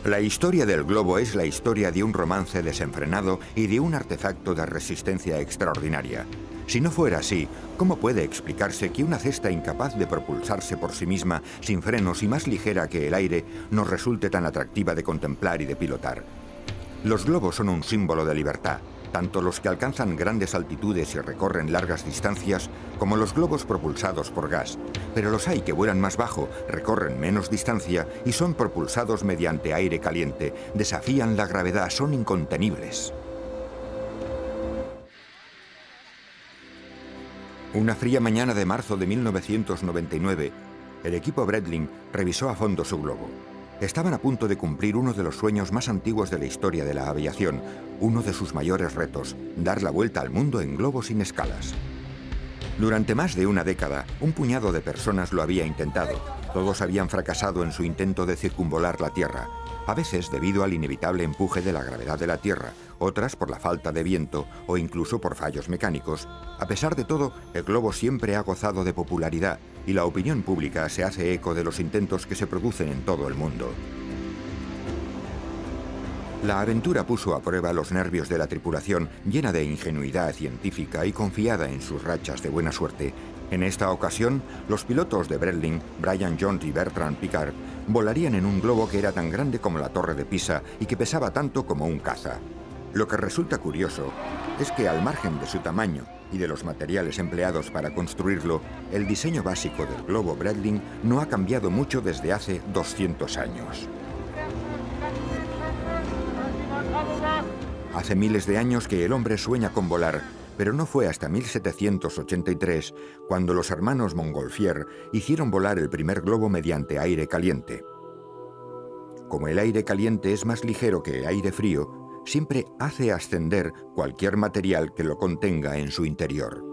La historia del globo es la historia de un romance desenfrenado y de un artefacto de resistencia extraordinaria. Si no fuera así, ¿cómo puede explicarse que una cesta incapaz de propulsarse por sí misma, sin frenos y más ligera que el aire, nos resulte tan atractiva de contemplar y de pilotar? Los globos son un símbolo de libertad, tanto los que alcanzan grandes altitudes y recorren largas distancias, como los globos propulsados por gas. Pero los hay que vuelan más bajo, recorren menos distancia y son propulsados mediante aire caliente, desafían la gravedad, son incontenibles. Una fría mañana de marzo de 1999, el equipo Breitling revisó a fondo su globo. Estaban a punto de cumplir uno de los sueños más antiguos de la historia de la aviación, uno de sus mayores retos, dar la vuelta al mundo en globo sin escalas. Durante más de una década, un puñado de personas lo había intentado. Todos habían fracasado en su intento de circunvolar la Tierra, a veces debido al inevitable empuje de la gravedad de la Tierra, otras por la falta de viento o incluso por fallos mecánicos. A pesar de todo, el globo siempre ha gozado de popularidad y la opinión pública se hace eco de los intentos que se producen en todo el mundo. La aventura puso a prueba los nervios de la tripulación, llena de ingenuidad científica y confiada en sus rachas de buena suerte. En esta ocasión, los pilotos de Breitling, Brian Jones y Bertrand Piccard, volarían en un globo que era tan grande como la Torre de Pisa y que pesaba tanto como un caza. Lo que resulta curioso es que, al margen de su tamaño y de los materiales empleados para construirlo, el diseño básico del globo Breitling no ha cambiado mucho desde hace 200 años. Hace miles de años que el hombre sueña con volar, pero no fue hasta 1783 cuando los hermanos Montgolfier hicieron volar el primer globo mediante aire caliente. Como el aire caliente es más ligero que el aire frío, siempre hace ascender cualquier material que lo contenga en su interior.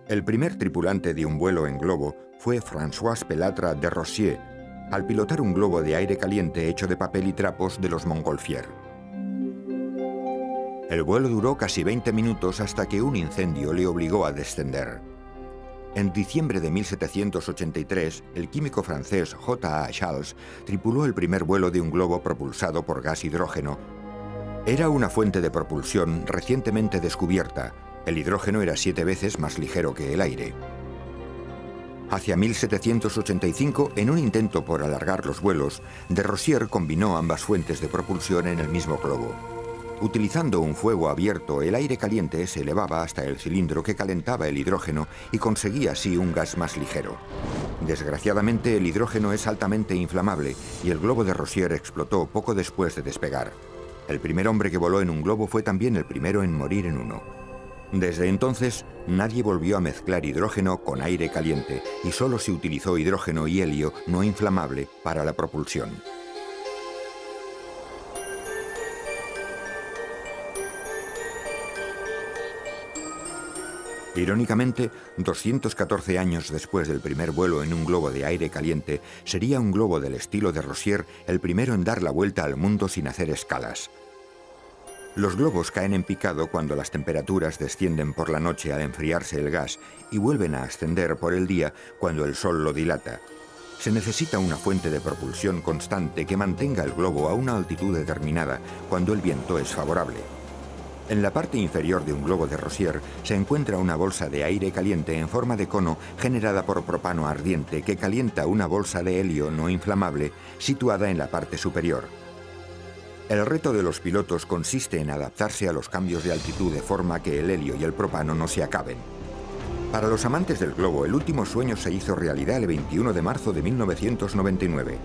El primer tripulante de un vuelo en globo fue François Pelatre de Rossier, al pilotar un globo de aire caliente hecho de papel y trapos de los Montgolfier. El vuelo duró casi 20 minutos hasta que un incendio le obligó a descender. En diciembre de 1783, el químico francés J.A. Charles tripuló el primer vuelo de un globo propulsado por gas hidrógeno. Era una fuente de propulsión recientemente descubierta. El hidrógeno era 7 veces más ligero que el aire. Hacia 1785, en un intento por alargar los vuelos, de Rossier combinó ambas fuentes de propulsión en el mismo globo. Utilizando un fuego abierto, el aire caliente se elevaba hasta el cilindro que calentaba el hidrógeno y conseguía así un gas más ligero. Desgraciadamente, el hidrógeno es altamente inflamable y el globo de Rossier explotó poco después de despegar. El primer hombre que voló en un globo fue también el primero en morir en uno. Desde entonces, nadie volvió a mezclar hidrógeno con aire caliente y solo se utilizó hidrógeno y helio no inflamable para la propulsión. Irónicamente, 214 años después del primer vuelo en un globo de aire caliente, sería un globo del estilo de Rossier el primero en dar la vuelta al mundo sin hacer escalas. Los globos caen en picado cuando las temperaturas descienden por la noche al enfriarse el gas y vuelven a ascender por el día cuando el sol lo dilata. Se necesita una fuente de propulsión constante que mantenga el globo a una altitud determinada cuando el viento es favorable. En la parte inferior de un globo de Rossier se encuentra una bolsa de aire caliente en forma de cono generada por propano ardiente que calienta una bolsa de helio no inflamable situada en la parte superior. El reto de los pilotos consiste en adaptarse a los cambios de altitud de forma que el helio y el propano no se acaben. Para los amantes del globo, el último sueño se hizo realidad el 21 de marzo de 1999.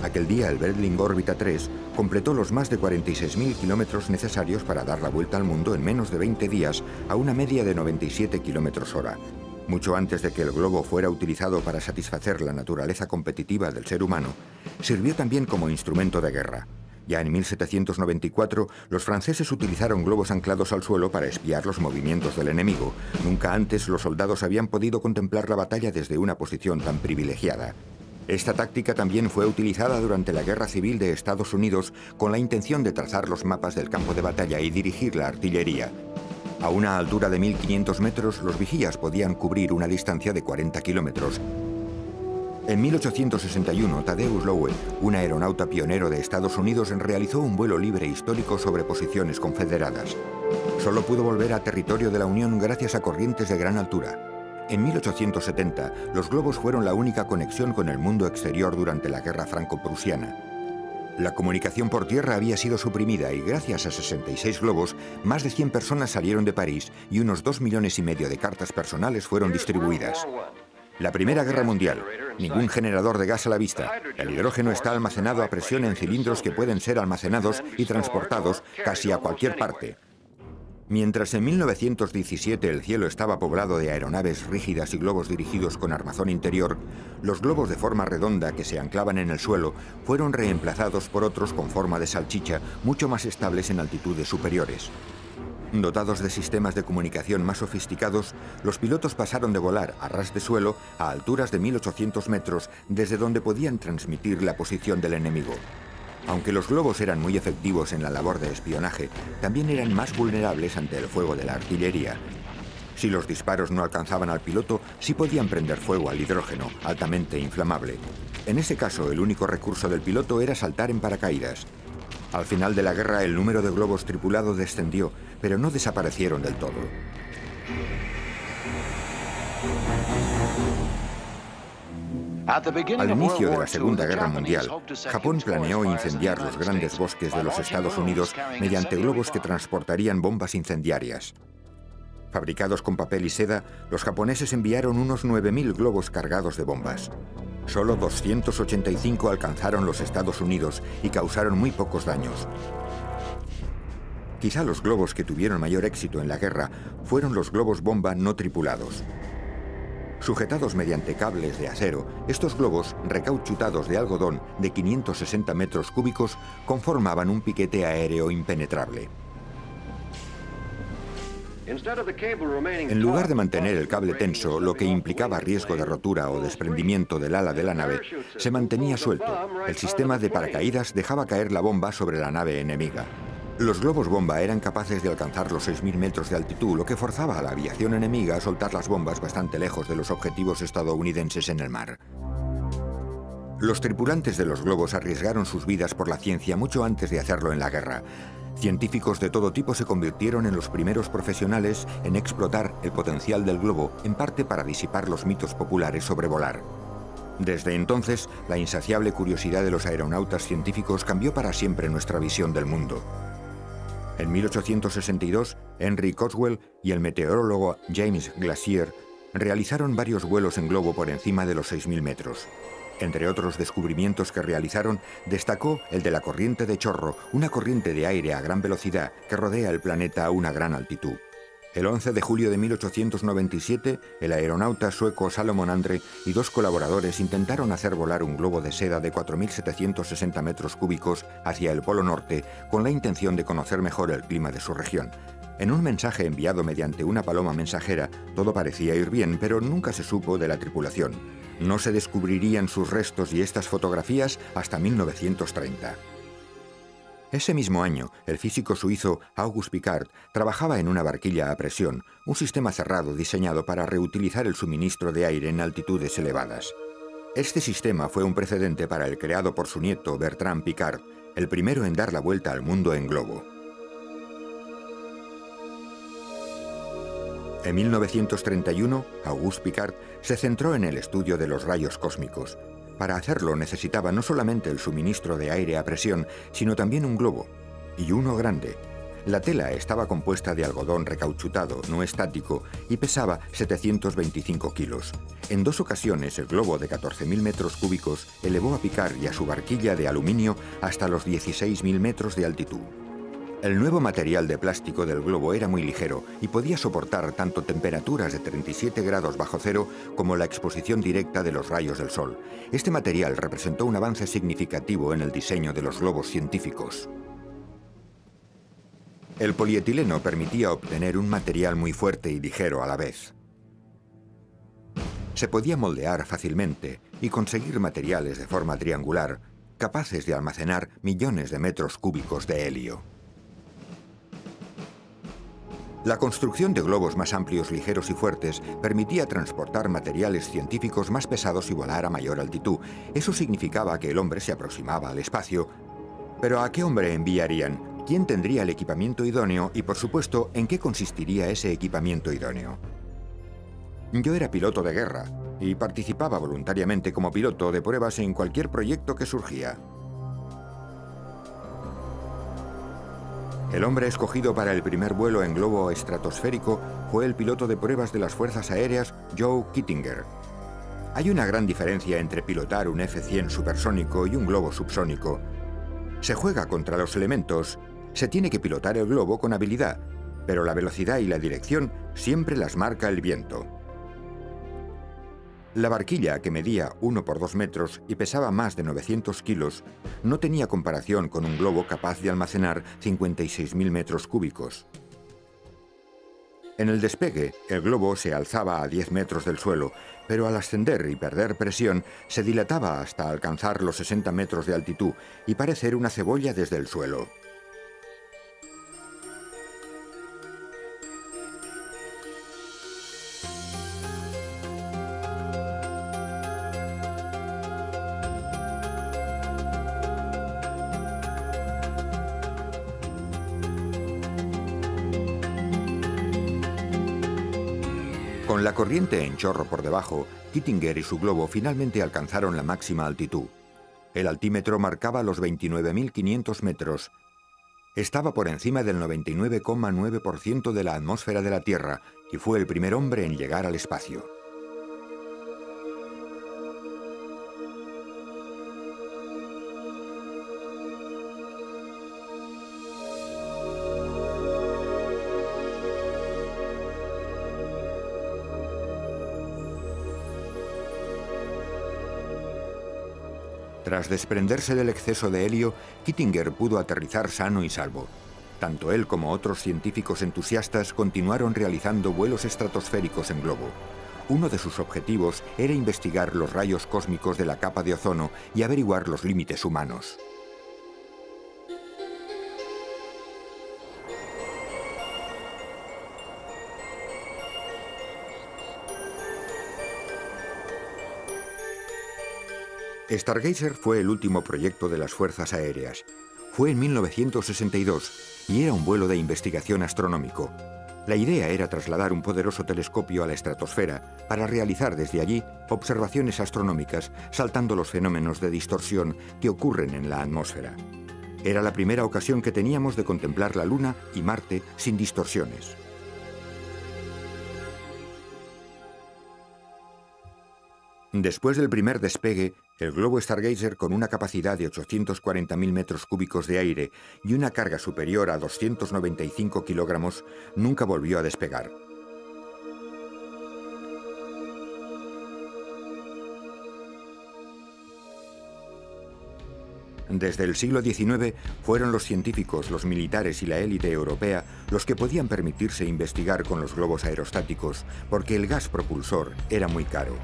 Aquel día el Breitling Orbita 3 completó los más de 46.000 kilómetros necesarios para dar la vuelta al mundo en menos de 20 días a una media de 97 kilómetros hora. Mucho antes de que el globo fuera utilizado para satisfacer la naturaleza competitiva del ser humano, sirvió también como instrumento de guerra. Ya en 1794, los franceses utilizaron globos anclados al suelo para espiar los movimientos del enemigo. Nunca antes los soldados habían podido contemplar la batalla desde una posición tan privilegiada. Esta táctica también fue utilizada durante la Guerra Civil de Estados Unidos con la intención de trazar los mapas del campo de batalla y dirigir la artillería. A una altura de 1500 metros, los vigías podían cubrir una distancia de 40 kilómetros. En 1861, Thaddeus Lowe, un aeronauta pionero de Estados Unidos, realizó un vuelo libre histórico sobre posiciones confederadas. Solo pudo volver a territorio de la Unión gracias a corrientes de gran altura. En 1870, los globos fueron la única conexión con el mundo exterior durante la Guerra Franco-Prusiana. La comunicación por tierra había sido suprimida y gracias a 66 globos, más de 100 personas salieron de París y unos 2,5 millones de cartas personales fueron distribuidas. La Primera Guerra Mundial. Ningún generador de gas a la vista. El hidrógeno está almacenado a presión en cilindros que pueden ser almacenados y transportados casi a cualquier parte. Mientras en 1917 el cielo estaba poblado de aeronaves rígidas y globos dirigidos con armazón interior, los globos de forma redonda que se anclaban en el suelo fueron reemplazados por otros con forma de salchicha, mucho más estables en altitudes superiores. Dotados de sistemas de comunicación más sofisticados, los pilotos pasaron de volar a ras de suelo a alturas de 1800 metros, desde donde podían transmitir la posición del enemigo. Aunque los globos eran muy efectivos en la labor de espionaje, también eran más vulnerables ante el fuego de la artillería. Si los disparos no alcanzaban al piloto, sí podían prender fuego al hidrógeno, altamente inflamable. En ese caso, el único recurso del piloto era saltar en paracaídas. Al final de la guerra, el número de globos tripulados descendió, pero no desaparecieron del todo. Al inicio de la Segunda Guerra Mundial, Japón planeó incendiar los grandes bosques de los Estados Unidos mediante globos que transportarían bombas incendiarias. Fabricados con papel y seda, los japoneses enviaron unos 9.000 globos cargados de bombas. Solo 285 alcanzaron los Estados Unidos y causaron muy pocos daños. Quizá los globos que tuvieron mayor éxito en la guerra fueron los globos bomba no tripulados. Sujetados mediante cables de acero, estos globos, recauchutados de algodón de 560 metros cúbicos, conformaban un piquete aéreo impenetrable. En lugar de mantener el cable tenso, lo que implicaba riesgo de rotura o desprendimiento del ala de la nave, se mantenía suelto. El sistema de paracaídas dejaba caer la bomba sobre la nave enemiga. Los globos bomba eran capaces de alcanzar los 6.000 metros de altitud, lo que forzaba a la aviación enemiga a soltar las bombas bastante lejos de los objetivos estadounidenses en el mar. Los tripulantes de los globos arriesgaron sus vidas por la ciencia mucho antes de hacerlo en la guerra. Científicos de todo tipo se convirtieron en los primeros profesionales en explotar el potencial del globo, en parte para disipar los mitos populares sobre volar. Desde entonces, la insaciable curiosidad de los aeronautas científicos cambió para siempre nuestra visión del mundo. En 1862, Henry Cotswell y el meteorólogo James Glacier realizaron varios vuelos en globo por encima de los 6.000 metros. Entre otros descubrimientos que realizaron, destacó el de la corriente de chorro, una corriente de aire a gran velocidad que rodea el planeta a una gran altitud. El 11 de julio de 1897, el aeronauta sueco Salomon Andre y dos colaboradores intentaron hacer volar un globo de seda de 4.760 metros cúbicos hacia el Polo Norte con la intención de conocer mejor el clima de su región. En un mensaje enviado mediante una paloma mensajera, todo parecía ir bien, pero nunca se supo de la tripulación. No se descubrirían sus restos y estas fotografías hasta 1930. Ese mismo año, el físico suizo Auguste Piccard trabajaba en una barquilla a presión, un sistema cerrado diseñado para reutilizar el suministro de aire en altitudes elevadas. Este sistema fue un precedente para el creado por su nieto Bertrand Piccard, el primero en dar la vuelta al mundo en globo. En 1931, Auguste Piccard se centró en el estudio de los rayos cósmicos. Para hacerlo necesitaba no solamente el suministro de aire a presión, sino también un globo, y uno grande. La tela estaba compuesta de algodón recauchutado, no estático, y pesaba 725 kilos. En dos ocasiones, el globo de 14.000 metros cúbicos elevó a Piccard y a su barquilla de aluminio hasta los 16.000 metros de altitud. El nuevo material de plástico del globo era muy ligero y podía soportar tanto temperaturas de 37 grados bajo cero como la exposición directa de los rayos del sol. Este material representó un avance significativo en el diseño de los globos científicos. El polietileno permitía obtener un material muy fuerte y ligero a la vez. Se podía moldear fácilmente y conseguir materiales de forma triangular, capaces de almacenar millones de metros cúbicos de helio. La construcción de globos más amplios, ligeros y fuertes permitía transportar materiales científicos más pesados y volar a mayor altitud. Eso significaba que el hombre se aproximaba al espacio. Pero ¿a qué hombre enviarían? ¿Quién tendría el equipamiento idóneo? Y por supuesto, ¿en qué consistiría ese equipamiento idóneo? Yo era piloto de guerra y participaba voluntariamente como piloto de pruebas en cualquier proyecto que surgía. El hombre escogido para el primer vuelo en globo estratosférico fue el piloto de pruebas de las Fuerzas Aéreas, Joe Kittinger. Hay una gran diferencia entre pilotar un F-100 supersónico y un globo subsónico. Se juega contra los elementos, se tiene que pilotar el globo con habilidad, pero la velocidad y la dirección siempre las marca el viento. La barquilla, que medía 1 por 2 metros y pesaba más de 900 kilos, no tenía comparación con un globo capaz de almacenar 56.000 metros cúbicos. En el despegue, el globo se alzaba a 10 metros del suelo, pero al ascender y perder presión, se dilataba hasta alcanzar los 60 metros de altitud y parecer una cebolla desde el suelo. Con la corriente en chorro por debajo, Kittinger y su globo finalmente alcanzaron la máxima altitud. El altímetro marcaba los 29.500 metros. Estaba por encima del 99,9% de la atmósfera de la Tierra y fue el primer hombre en llegar al espacio. Tras desprenderse del exceso de helio, Kittinger pudo aterrizar sano y salvo. Tanto él como otros científicos entusiastas continuaron realizando vuelos estratosféricos en globo. Uno de sus objetivos era investigar los rayos cósmicos de la capa de ozono y averiguar los límites humanos. Stargazer fue el último proyecto de las Fuerzas Aéreas. Fue en 1962 y era un vuelo de investigación astronómico. La idea era trasladar un poderoso telescopio a la estratosfera para realizar desde allí observaciones astronómicas, saltando los fenómenos de distorsión que ocurren en la atmósfera. Era la primera ocasión que teníamos de contemplar la Luna y Marte sin distorsiones. Después del primer despegue, el globo Stargazer, con una capacidad de 840.000 metros cúbicos de aire y una carga superior a 295 kilogramos, nunca volvió a despegar. Desde el siglo XIX fueron los científicos, los militares y la élite europea los que podían permitirse investigar con los globos aerostáticos, porque el gas propulsor era muy caro.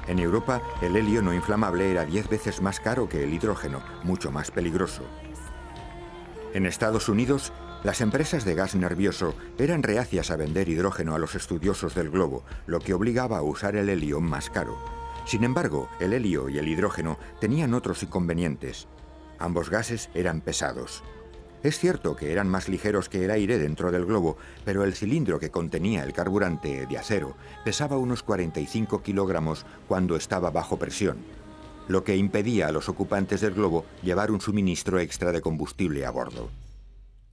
En Europa, el helio no inflamable era 10 veces más caro que el hidrógeno, mucho más peligroso. En Estados Unidos, las empresas de gas nervioso eran reacias a vender hidrógeno a los estudiosos del globo, lo que obligaba a usar el helio más caro. Sin embargo, el helio y el hidrógeno tenían otros inconvenientes. Ambos gases eran pesados. Es cierto que eran más ligeros que el aire dentro del globo, pero el cilindro que contenía el carburante de acero pesaba unos 45 kilogramos cuando estaba bajo presión, lo que impedía a los ocupantes del globo llevar un suministro extra de combustible a bordo.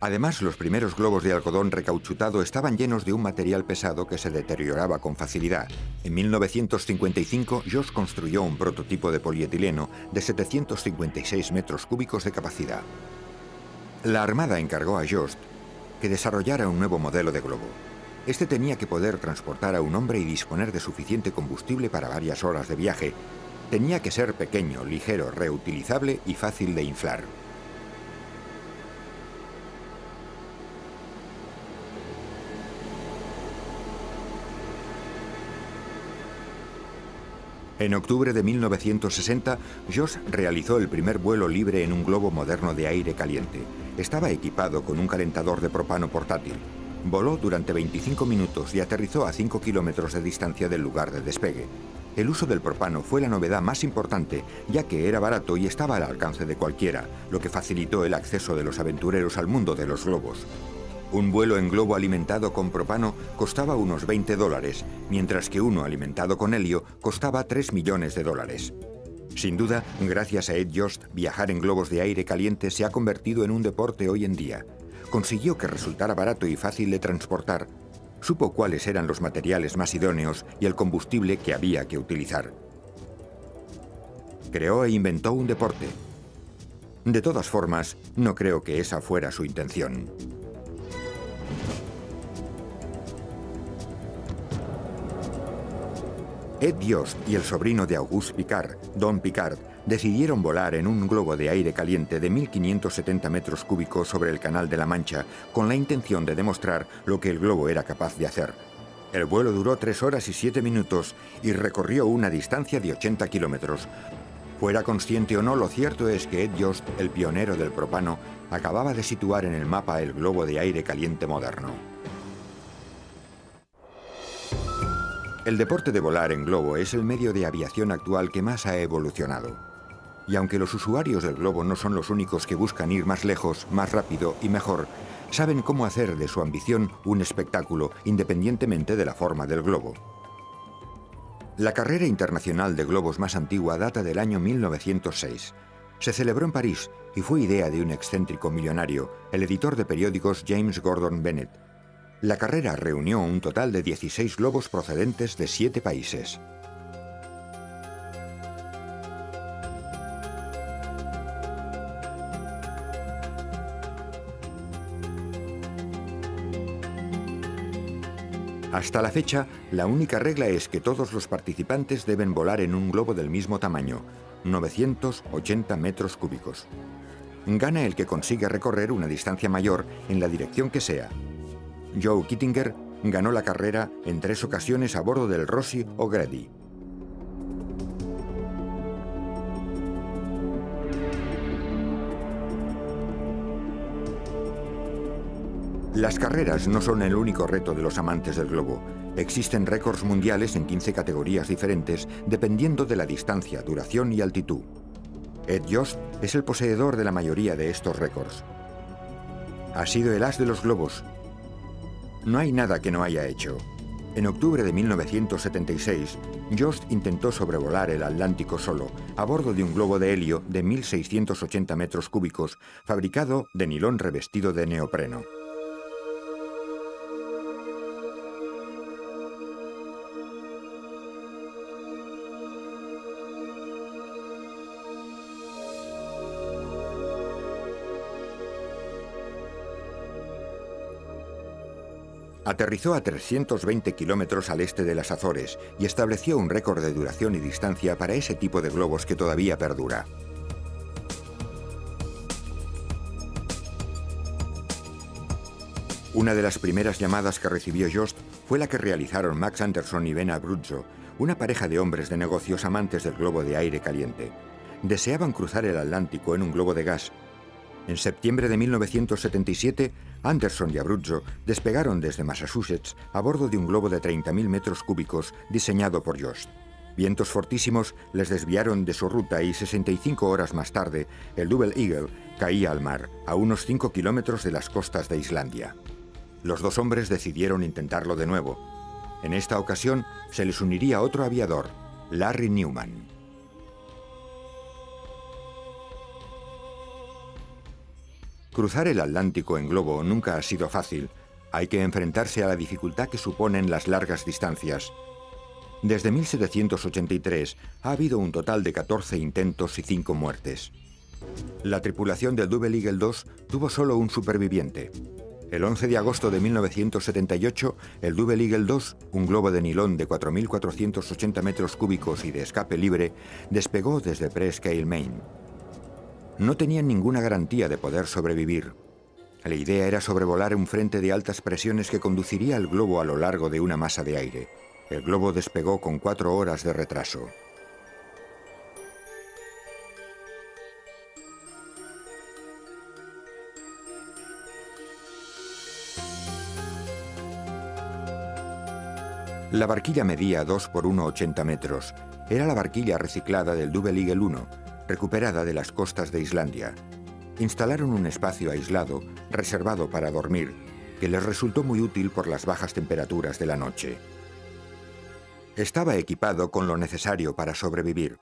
Además, los primeros globos de algodón recauchutado estaban llenos de un material pesado que se deterioraba con facilidad. En 1955, Jost construyó un prototipo de polietileno de 756 metros cúbicos de capacidad. La Armada encargó a Jost que desarrollara un nuevo modelo de globo. Este tenía que poder transportar a un hombre y disponer de suficiente combustible para varias horas de viaje. Tenía que ser pequeño, ligero, reutilizable y fácil de inflar. En octubre de 1960, Jost realizó el primer vuelo libre en un globo moderno de aire caliente. Estaba equipado con un calentador de propano portátil. Voló durante 25 minutos y aterrizó a 5 kilómetros de distancia del lugar de despegue. El uso del propano fue la novedad más importante, ya que era barato y estaba al alcance de cualquiera, lo que facilitó el acceso de los aventureros al mundo de los globos. Un vuelo en globo alimentado con propano costaba unos $20, mientras que uno alimentado con helio costaba $3 millones. Sin duda, gracias a Ed Yost, viajar en globos de aire caliente se ha convertido en un deporte hoy en día. Consiguió que resultara barato y fácil de transportar. Supo cuáles eran los materiales más idóneos y el combustible que había que utilizar. Creó e inventó un deporte. De todas formas, no creo que esa fuera su intención. Ed Yost y el sobrino de Auguste Piccard, Don Piccard, decidieron volar en un globo de aire caliente de 1.570 metros cúbicos sobre el Canal de la Mancha con la intención de demostrar lo que el globo era capaz de hacer. El vuelo duró 3 horas y 7 minutos y recorrió una distancia de 80 kilómetros. Fuera consciente o no, lo cierto es que Ed Yost, el pionero del propano, acababa de situar en el mapa el globo de aire caliente moderno. El deporte de volar en globo es el medio de aviación actual que más ha evolucionado. Y aunque los usuarios del globo no son los únicos que buscan ir más lejos, más rápido y mejor, saben cómo hacer de su ambición un espectáculo independientemente de la forma del globo. La carrera internacional de globos más antigua data del año 1906. Se celebró en París y fue idea de un excéntrico millonario, el editor de periódicos James Gordon Bennett. La carrera reunió un total de 16 globos procedentes de 7 países. Hasta la fecha, la única regla es que todos los participantes deben volar en un globo del mismo tamaño, 980 metros cúbicos. Gana el que consigue recorrer una distancia mayor en la dirección que sea. Joe Kittinger ganó la carrera en 3 ocasiones a bordo del Rosie O'Grady. Las carreras no son el único reto de los amantes del globo. Existen récords mundiales en 15 categorías diferentes, dependiendo de la distancia, duración y altitud. Ed Yost es el poseedor de la mayoría de estos récords. Ha sido el as de los globos. No hay nada que no haya hecho. En octubre de 1976, Yost intentó sobrevolar el Atlántico solo, a bordo de un globo de helio de 1.680 metros cúbicos, fabricado de nilón revestido de neopreno. Aterrizó a 320 kilómetros al este de las Azores y estableció un récord de duración y distancia para ese tipo de globos que todavía perdura. Una de las primeras llamadas que recibió Yost fue la que realizaron Max Anderson y Ben Abruzzo, una pareja de hombres de negocios amantes del globo de aire caliente. Deseaban cruzar el Atlántico en un globo de gas. En septiembre de 1977, Anderson y Abruzzo despegaron desde Massachusetts a bordo de un globo de 30.000 metros cúbicos diseñado por Yost. Vientos fortísimos les desviaron de su ruta y 65 horas más tarde, el Double Eagle caía al mar, a unos 5 kilómetros de las costas de Islandia. Los dos hombres decidieron intentarlo de nuevo. En esta ocasión se les uniría otro aviador, Larry Newman. Cruzar el Atlántico en globo nunca ha sido fácil. Hay que enfrentarse a la dificultad que suponen las largas distancias. Desde 1783 ha habido un total de 14 intentos y 5 muertes. La tripulación del Double Eagle 2 tuvo solo un superviviente. El 11 de agosto de 1978, el Double Eagle 2, un globo de nilón de 4.480 metros cúbicos y de escape libre, despegó desde Presque Isle, Maine. No tenían ninguna garantía de poder sobrevivir. La idea era sobrevolar un frente de altas presiones que conduciría al globo a lo largo de una masa de aire. El globo despegó con 4 horas de retraso. La barquilla medía 2 por 1,80 metros. Era la barquilla reciclada del Double Eagle 1, recuperada de las costas de Islandia. Instalaron un espacio aislado, reservado para dormir, que les resultó muy útil por las bajas temperaturas de la noche. Estaba equipado con lo necesario para sobrevivir.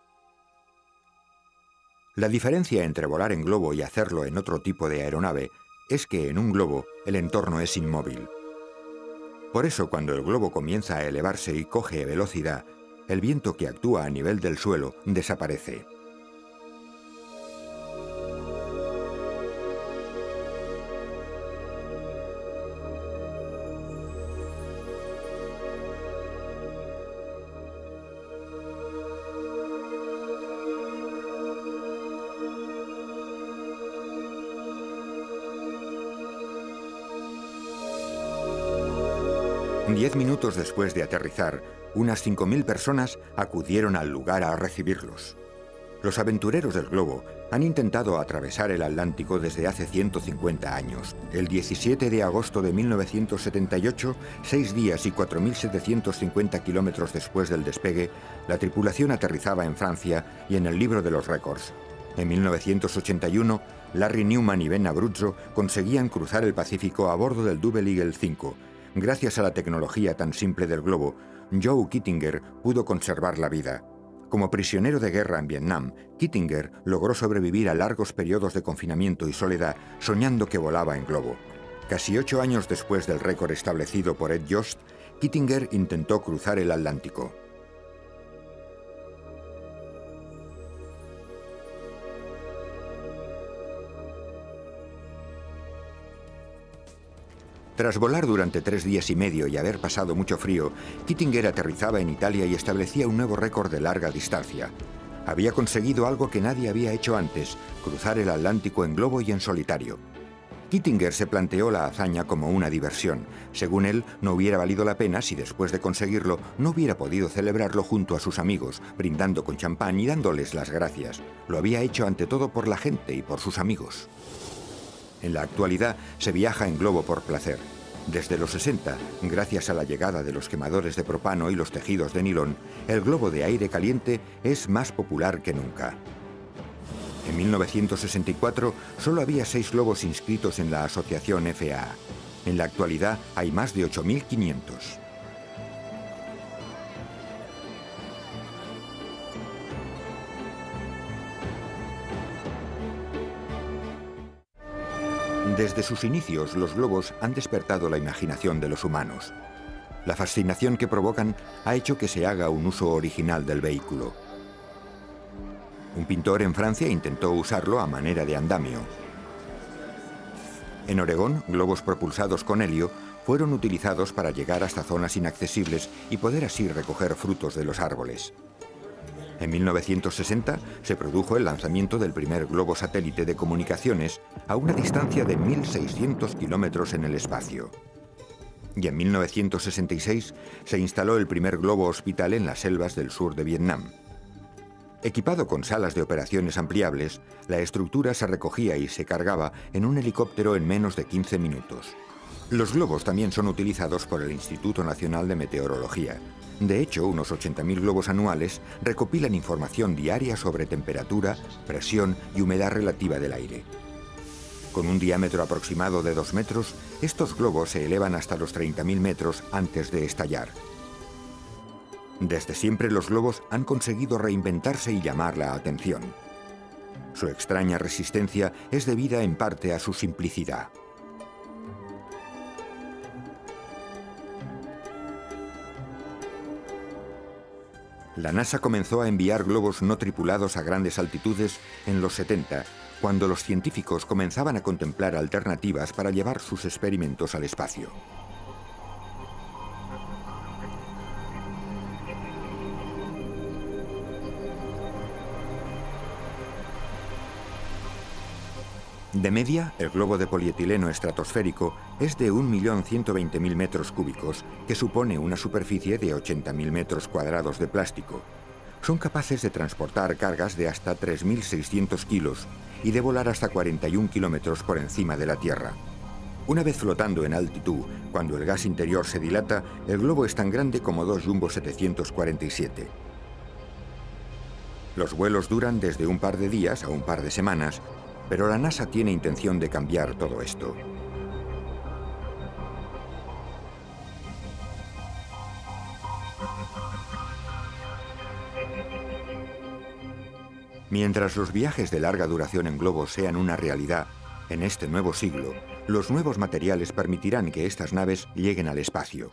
La diferencia entre volar en globo y hacerlo en otro tipo de aeronave es que en un globo el entorno es inmóvil. Por eso, cuando el globo comienza a elevarse y coge velocidad, el viento que actúa a nivel del suelo desaparece. Diez minutos después de aterrizar, unas 5.000 personas acudieron al lugar a recibirlos. Los aventureros del globo han intentado atravesar el Atlántico desde hace 150 años. El 17 de agosto de 1978, 6 días y 4.750 kilómetros después del despegue, la tripulación aterrizaba en Francia y en el libro de los récords. En 1981, Larry Newman y Ben Abruzzo conseguían cruzar el Pacífico a bordo del Double Eagle 5. Gracias a la tecnología tan simple del globo, Joe Kittinger pudo conservar la vida. Como prisionero de guerra en Vietnam, Kittinger logró sobrevivir a largos periodos de confinamiento y soledad soñando que volaba en globo. Casi 8 años después del récord establecido por Ed Yost, Kittinger intentó cruzar el Atlántico. Tras volar durante 3 días y medio y haber pasado mucho frío, Kittinger aterrizaba en Italia y establecía un nuevo récord de larga distancia. Había conseguido algo que nadie había hecho antes, cruzar el Atlántico en globo y en solitario. Kittinger se planteó la hazaña como una diversión. Según él, no hubiera valido la pena si después de conseguirlo no hubiera podido celebrarlo junto a sus amigos, brindando con champán y dándoles las gracias. Lo había hecho ante todo por la gente y por sus amigos. En la actualidad se viaja en globo por placer. Desde los 60, gracias a la llegada de los quemadores de propano y los tejidos de nilón, el globo de aire caliente es más popular que nunca. En 1964 solo había 6 globos inscritos en la asociación FAA. En la actualidad hay más de 8.500. Desde sus inicios, los globos han despertado la imaginación de los humanos. La fascinación que provocan ha hecho que se haga un uso original del vehículo. Un pintor en Francia intentó usarlo a manera de andamio. En Oregón, globos propulsados con helio fueron utilizados para llegar hasta zonas inaccesibles y poder así recoger frutos de los árboles. En 1960 se produjo el lanzamiento del primer globo satélite de comunicaciones a una distancia de 1.600 kilómetros en el espacio. Y en 1966 se instaló el primer globo hospital en las selvas del sur de Vietnam. Equipado con salas de operaciones ampliables, la estructura se recogía y se cargaba en un helicóptero en menos de 15 minutos. Los globos también son utilizados por el Instituto Nacional de Meteorología. De hecho, unos 80.000 globos anuales recopilan información diaria sobre temperatura, presión y humedad relativa del aire. Con un diámetro aproximado de 2 metros, estos globos se elevan hasta los 30.000 metros antes de estallar. Desde siempre los globos han conseguido reinventarse y llamar la atención. Su extraña resistencia es debida en parte a su simplicidad. La NASA comenzó a enviar globos no tripulados a grandes altitudes en los 70, cuando los científicos comenzaban a contemplar alternativas para llevar sus experimentos al espacio. De media, el globo de polietileno estratosférico es de 1.120.000 metros cúbicos, que supone una superficie de 80.000 metros cuadrados de plástico. Son capaces de transportar cargas de hasta 3.600 kilos y de volar hasta 41 kilómetros por encima de la Tierra. Una vez flotando en altitud, cuando el gas interior se dilata, el globo es tan grande como dos Jumbo 747. Los vuelos duran desde un par de días a un par de semanas, pero la NASA tiene intención de cambiar todo esto. Mientras los viajes de larga duración en globos sean una realidad, en este nuevo siglo, los nuevos materiales permitirán que estas naves lleguen al espacio.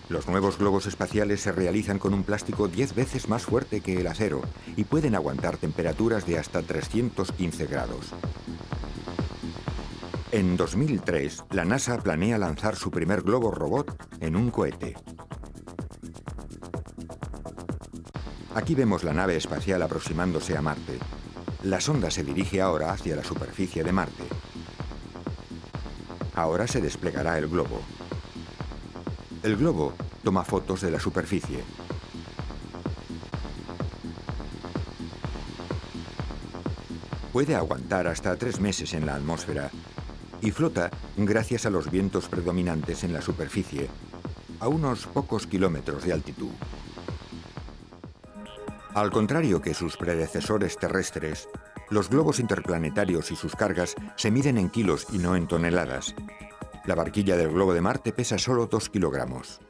Los nuevos globos espaciales se realizan con un plástico 10 veces más fuerte que el acero y pueden aguantar temperaturas de hasta 315 grados. En 2003, la NASA planea lanzar su primer globo robot en un cohete. Aquí vemos la nave espacial aproximándose a Marte. La sonda se dirige ahora hacia la superficie de Marte. Ahora se desplegará el globo. El globo toma fotos de la superficie. Puede aguantar hasta 3 meses en la atmósfera y flota gracias a los vientos predominantes en la superficie, a unos pocos kilómetros de altitud. Al contrario que sus predecesores terrestres, los globos interplanetarios y sus cargas se miden en kilos y no en toneladas. La barquilla del globo de Marte pesa solo 2 kilogramos.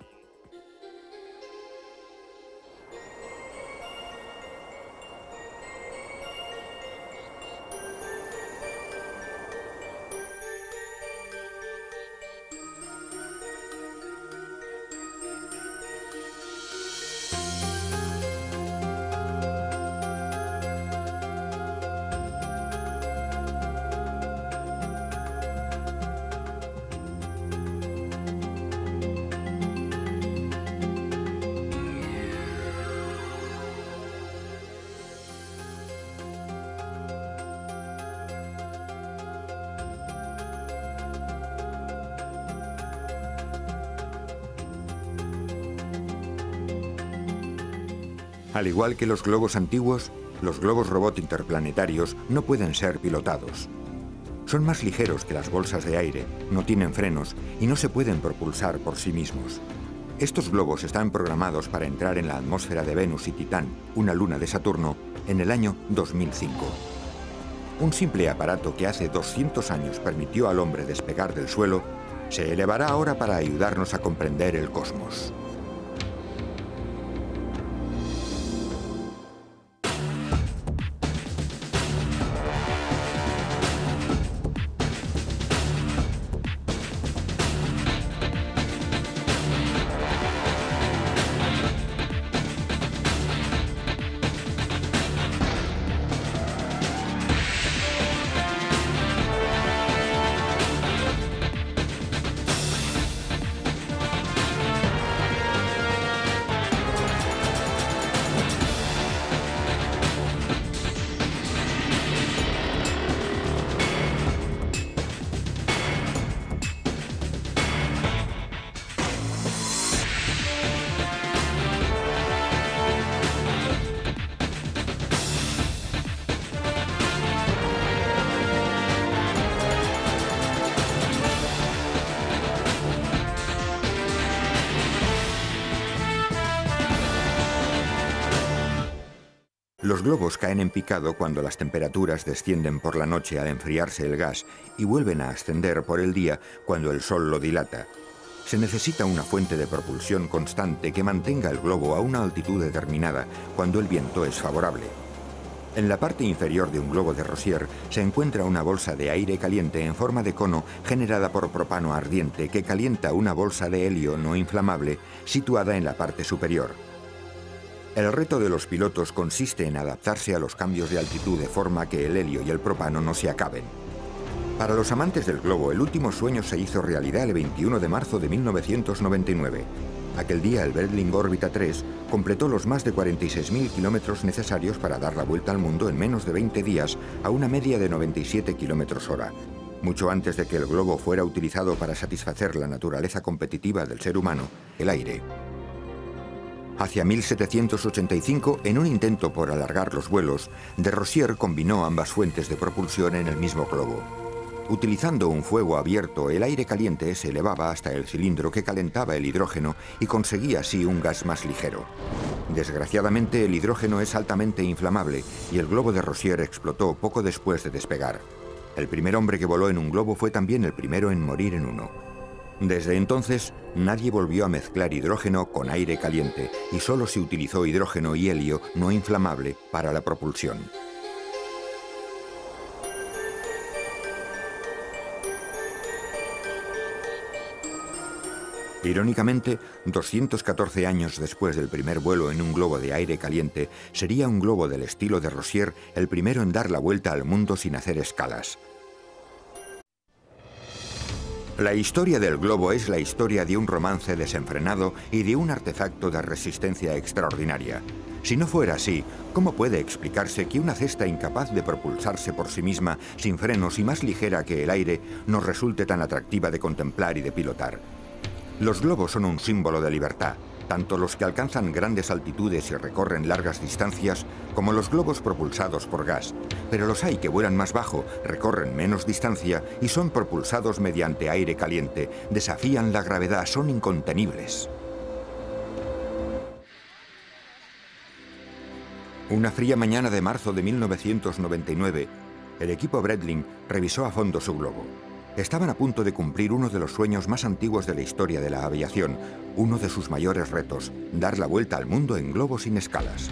Al igual que los globos antiguos, los globos robot interplanetarios no pueden ser pilotados. Son más ligeros que las bolsas de aire, no tienen frenos y no se pueden propulsar por sí mismos. Estos globos están programados para entrar en la atmósfera de Venus y Titán, una luna de Saturno, en el año 2005. Un simple aparato que hace 200 años permitió al hombre despegar del suelo, se elevará ahora para ayudarnos a comprender el cosmos. Los globos caen en picado cuando las temperaturas descienden por la noche al enfriarse el gas y vuelven a ascender por el día cuando el sol lo dilata. Se necesita una fuente de propulsión constante que mantenga el globo a una altitud determinada cuando el viento es favorable. En la parte inferior de un globo de Rossier se encuentra una bolsa de aire caliente en forma de cono generada por propano ardiente que calienta una bolsa de helio no inflamable situada en la parte superior. El reto de los pilotos consiste en adaptarse a los cambios de altitud de forma que el helio y el propano no se acaben. Para los amantes del globo, el último sueño se hizo realidad el 21 de marzo de 1999. Aquel día el Breitling Orbiter 3 completó los más de 46.000 kilómetros necesarios para dar la vuelta al mundo en menos de 20 días a una media de 97 kilómetros hora, mucho antes de que el globo fuera utilizado para satisfacer la naturaleza competitiva del ser humano, el aire. Hacia 1785, en un intento por alargar los vuelos, de Rossier combinó ambas fuentes de propulsión en el mismo globo. Utilizando un fuego abierto, el aire caliente se elevaba hasta el cilindro que calentaba el hidrógeno y conseguía así un gas más ligero. Desgraciadamente, el hidrógeno es altamente inflamable y el globo de Rosier explotó poco después de despegar. El primer hombre que voló en un globo fue también el primero en morir en uno. Desde entonces, nadie volvió a mezclar hidrógeno con aire caliente y solo se utilizó hidrógeno y helio no inflamable para la propulsión. Irónicamente, 214 años después del primer vuelo en un globo de aire caliente, sería un globo del estilo de Rosier el primero en dar la vuelta al mundo sin hacer escalas. La historia del globo es la historia de un romance desenfrenado y de un artefacto de resistencia extraordinaria. Si no fuera así, ¿cómo puede explicarse que una cesta incapaz de propulsarse por sí misma, sin frenos y más ligera que el aire, nos resulte tan atractiva de contemplar y de pilotar? Los globos son un símbolo de libertad, tanto los que alcanzan grandes altitudes y recorren largas distancias, como los globos propulsados por gas. Pero los hay que vuelan más bajo, recorren menos distancia y son propulsados mediante aire caliente, desafían la gravedad, son incontenibles. Una fría mañana de marzo de 1999, el equipo Breitling revisó a fondo su globo. Estaban a punto de cumplir uno de los sueños más antiguos de la historia de la aviación, uno de sus mayores retos, dar la vuelta al mundo en globo sin escalas.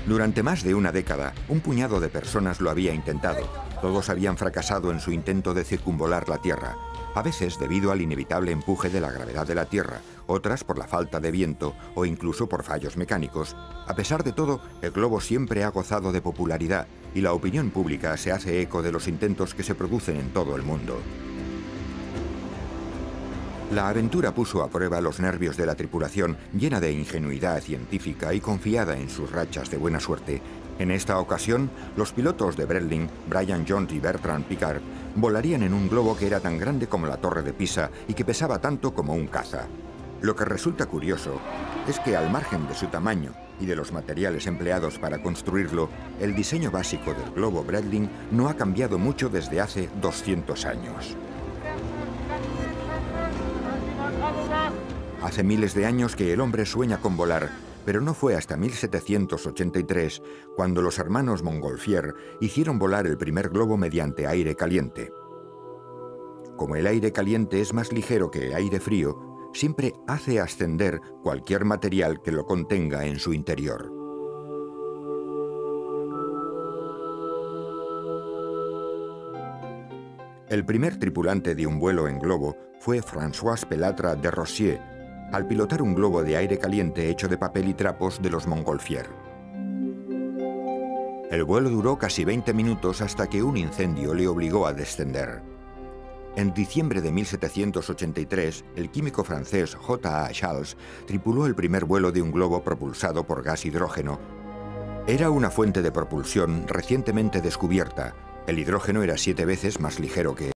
Durante más de una década, un puñado de personas lo había intentado. Todos habían fracasado en su intento de circunvolar la Tierra, a veces debido al inevitable empuje de la gravedad de la Tierra, otras por la falta de viento o incluso por fallos mecánicos. A pesar de todo, el globo siempre ha gozado de popularidad y la opinión pública se hace eco de los intentos que se producen en todo el mundo. La aventura puso a prueba los nervios de la tripulación, llena de ingenuidad científica y confiada en sus rachas de buena suerte. En esta ocasión, los pilotos de Breitling, Brian Jones y Bertrand Piccard, volarían en un globo que era tan grande como la Torre de Pisa y que pesaba tanto como un caza. Lo que resulta curioso es que, al margen de su tamaño y de los materiales empleados para construirlo, el diseño básico del globo Breitling no ha cambiado mucho desde hace 200 años. Hace miles de años que el hombre sueña con volar, pero no fue hasta 1783 cuando los hermanos Montgolfier hicieron volar el primer globo mediante aire caliente. Como el aire caliente es más ligero que el aire frío, siempre hace ascender cualquier material que lo contenga en su interior. El primer tripulante de un vuelo en globo fue François Pelatre de Rosier, al pilotar un globo de aire caliente hecho de papel y trapos de los Montgolfier. El vuelo duró casi 20 minutos hasta que un incendio le obligó a descender. En diciembre de 1783, el químico francés J.A. Charles tripuló el primer vuelo de un globo propulsado por gas hidrógeno. Era una fuente de propulsión recientemente descubierta. El hidrógeno era 7 veces más ligero que